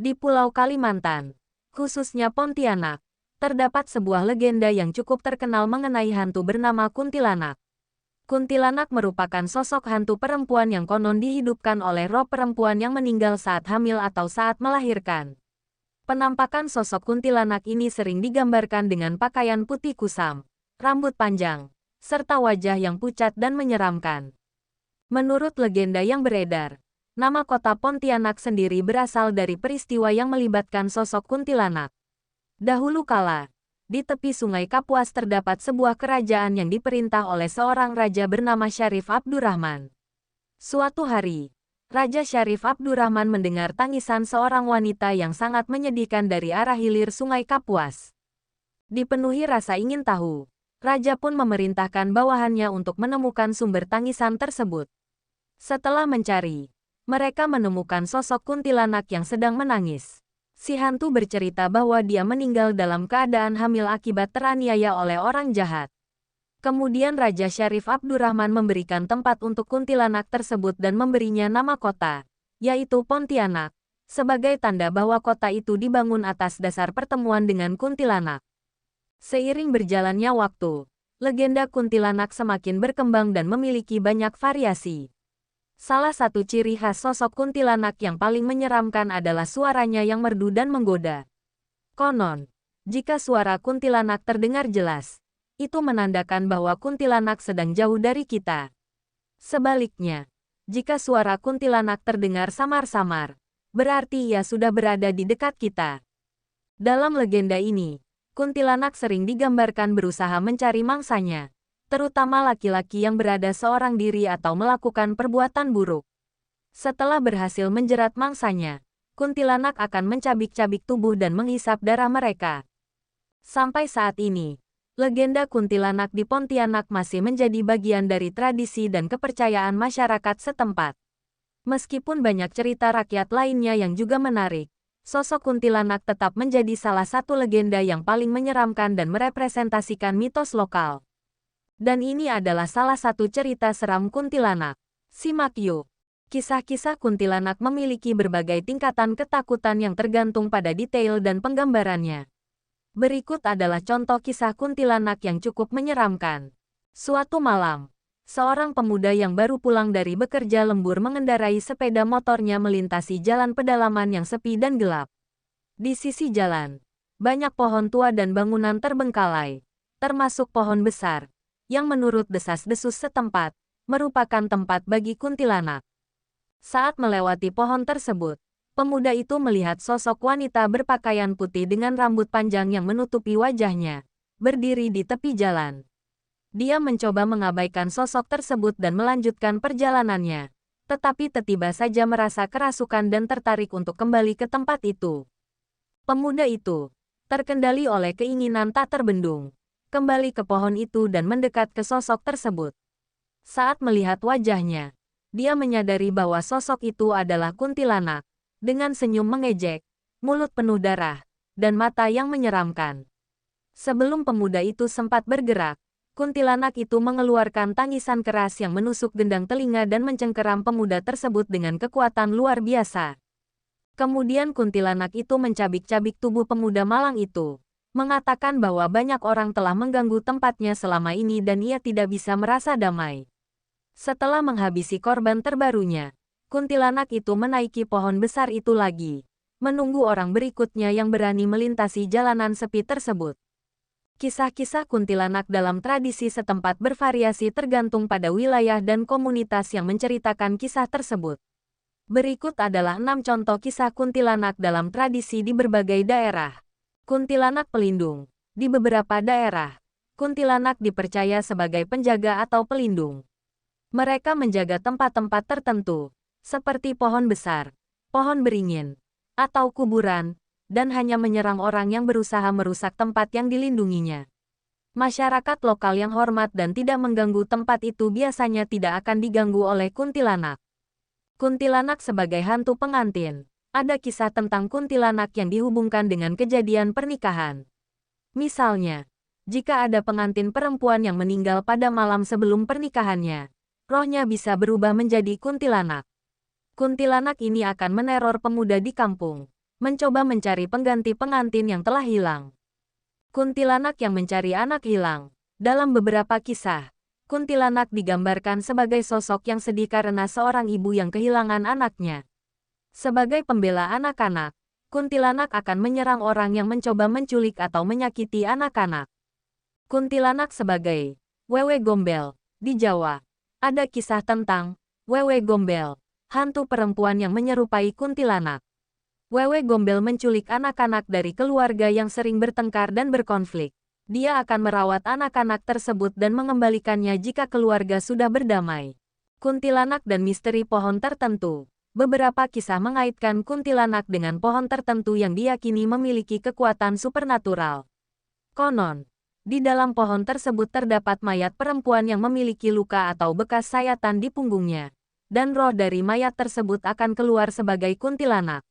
Di Pulau Kalimantan, khususnya Pontianak, terdapat sebuah legenda yang cukup terkenal mengenai hantu bernama Kuntilanak. Kuntilanak merupakan sosok hantu perempuan yang konon dihidupkan oleh roh perempuan yang meninggal saat hamil atau saat melahirkan. Penampakan sosok kuntilanak ini sering digambarkan dengan pakaian putih kusam, rambut panjang, serta wajah yang pucat dan menyeramkan. Menurut legenda yang beredar, nama kota Pontianak sendiri berasal dari peristiwa yang melibatkan sosok kuntilanak. Dahulu kala, di tepi Sungai Kapuas terdapat sebuah kerajaan yang diperintah oleh seorang raja bernama Syarif Abdurrahman. Suatu hari, Raja Syarif Abdurrahman mendengar tangisan seorang wanita yang sangat menyedihkan dari arah hilir Sungai Kapuas. Dipenuhi rasa ingin tahu, Raja pun memerintahkan bawahannya untuk menemukan sumber tangisan tersebut. Setelah mencari, mereka menemukan sosok kuntilanak yang sedang menangis. Si hantu bercerita bahwa dia meninggal dalam keadaan hamil akibat teraniaya oleh orang jahat. Kemudian Raja Syarif Abdurrahman memberikan tempat untuk kuntilanak tersebut dan memberinya nama kota, yaitu Pontianak, sebagai tanda bahwa kota itu dibangun atas dasar pertemuan dengan kuntilanak. Seiring berjalannya waktu, legenda kuntilanak semakin berkembang dan memiliki banyak variasi. Salah satu ciri khas sosok kuntilanak yang paling menyeramkan adalah suaranya yang merdu dan menggoda. Konon, jika suara kuntilanak terdengar jelas, itu menandakan bahwa kuntilanak sedang jauh dari kita. Sebaliknya, jika suara kuntilanak terdengar samar-samar, berarti ia sudah berada di dekat kita. Dalam legenda ini, kuntilanak sering digambarkan berusaha mencari mangsanya, terutama laki-laki yang berada seorang diri atau melakukan perbuatan buruk. Setelah berhasil menjerat mangsanya, kuntilanak akan mencabik-cabik tubuh dan menghisap darah mereka. Sampai saat ini, legenda kuntilanak di Pontianak masih menjadi bagian dari tradisi dan kepercayaan masyarakat setempat. Meskipun banyak cerita rakyat lainnya yang juga menarik, sosok kuntilanak tetap menjadi salah satu legenda yang paling menyeramkan dan merepresentasikan mitos lokal. Dan ini adalah salah satu cerita seram kuntilanak. Simak yuk. Kisah-kisah kuntilanak memiliki berbagai tingkatan ketakutan yang tergantung pada detail dan penggambarannya. Berikut adalah contoh kisah kuntilanak yang cukup menyeramkan. Suatu malam, seorang pemuda yang baru pulang dari bekerja lembur mengendarai sepeda motornya melintasi jalan pedalaman yang sepi dan gelap. Di sisi jalan, banyak pohon tua dan bangunan terbengkalai, termasuk pohon besar, yang menurut desas-desus setempat, merupakan tempat bagi kuntilanak. Saat melewati pohon tersebut, pemuda itu melihat sosok wanita berpakaian putih dengan rambut panjang yang menutupi wajahnya, berdiri di tepi jalan. Dia mencoba mengabaikan sosok tersebut dan melanjutkan perjalanannya, tetapi tiba-tiba saja merasa kerasukan dan tertarik untuk kembali ke tempat itu. Pemuda itu, terkendali oleh keinginan tak terbendung, kembali ke pohon itu dan mendekat ke sosok tersebut. Saat melihat wajahnya, dia menyadari bahwa sosok itu adalah kuntilanak, dengan senyum mengejek, mulut penuh darah, dan mata yang menyeramkan. Sebelum pemuda itu sempat bergerak, kuntilanak itu mengeluarkan tangisan keras yang menusuk gendang telinga dan mencengkeram pemuda tersebut dengan kekuatan luar biasa. Kemudian kuntilanak itu mencabik-cabik tubuh pemuda malang itu, mengatakan bahwa banyak orang telah mengganggu tempatnya selama ini dan ia tidak bisa merasa damai. Setelah menghabisi korban terbarunya, kuntilanak itu menaiki pohon besar itu lagi, menunggu orang berikutnya yang berani melintasi jalanan sepi tersebut. Kisah-kisah kuntilanak dalam tradisi setempat bervariasi tergantung pada wilayah dan komunitas yang menceritakan kisah tersebut. Berikut adalah 6 contoh kisah kuntilanak dalam tradisi di berbagai daerah. Kuntilanak pelindung. Di beberapa daerah, kuntilanak dipercaya sebagai penjaga atau pelindung. Mereka menjaga tempat-tempat tertentu, seperti pohon besar, pohon beringin, atau kuburan, dan hanya menyerang orang yang berusaha merusak tempat yang dilindunginya. Masyarakat lokal yang hormat dan tidak mengganggu tempat itu biasanya tidak akan diganggu oleh kuntilanak. Kuntilanak sebagai hantu pengantin. Ada kisah tentang kuntilanak yang dihubungkan dengan kejadian pernikahan. Misalnya, jika ada pengantin perempuan yang meninggal pada malam sebelum pernikahannya, rohnya bisa berubah menjadi kuntilanak. Kuntilanak ini akan meneror pemuda di kampung, mencoba mencari pengganti pengantin yang telah hilang. Kuntilanak yang mencari anak hilang. Dalam beberapa kisah, kuntilanak digambarkan sebagai sosok yang sedih karena seorang ibu yang kehilangan anaknya. Sebagai pembela anak-anak, kuntilanak akan menyerang orang yang mencoba menculik atau menyakiti anak-anak. Kuntilanak sebagai Wewe Gombel. Di Jawa, ada kisah tentang Wewe Gombel, hantu perempuan yang menyerupai kuntilanak. Wewe Gombel menculik anak-anak dari keluarga yang sering bertengkar dan berkonflik. Dia akan merawat anak-anak tersebut dan mengembalikannya jika keluarga sudah berdamai. Kuntilanak dan misteri pohon tertentu. Beberapa kisah mengaitkan kuntilanak dengan pohon tertentu yang diyakini memiliki kekuatan supernatural. Konon, di dalam pohon tersebut terdapat mayat perempuan yang memiliki luka atau bekas sayatan di punggungnya. Dan roh dari mayat tersebut akan keluar sebagai kuntilanak.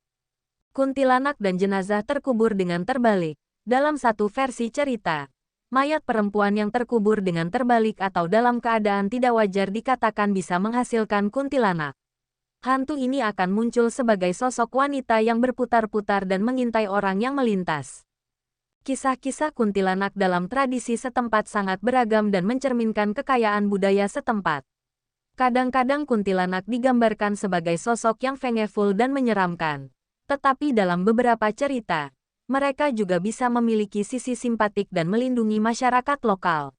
Kuntilanak dan jenazah terkubur dengan terbalik. Dalam satu versi cerita, mayat perempuan yang terkubur dengan terbalik atau dalam keadaan tidak wajar dikatakan bisa menghasilkan kuntilanak. Hantu ini akan muncul sebagai sosok wanita yang berputar-putar dan mengintai orang yang melintas. Kisah-kisah kuntilanak dalam tradisi setempat sangat beragam dan mencerminkan kekayaan budaya setempat. Kadang-kadang kuntilanak digambarkan sebagai sosok yang vengeful dan menyeramkan. Tetapi dalam beberapa cerita, mereka juga bisa memiliki sisi simpatik dan melindungi masyarakat lokal.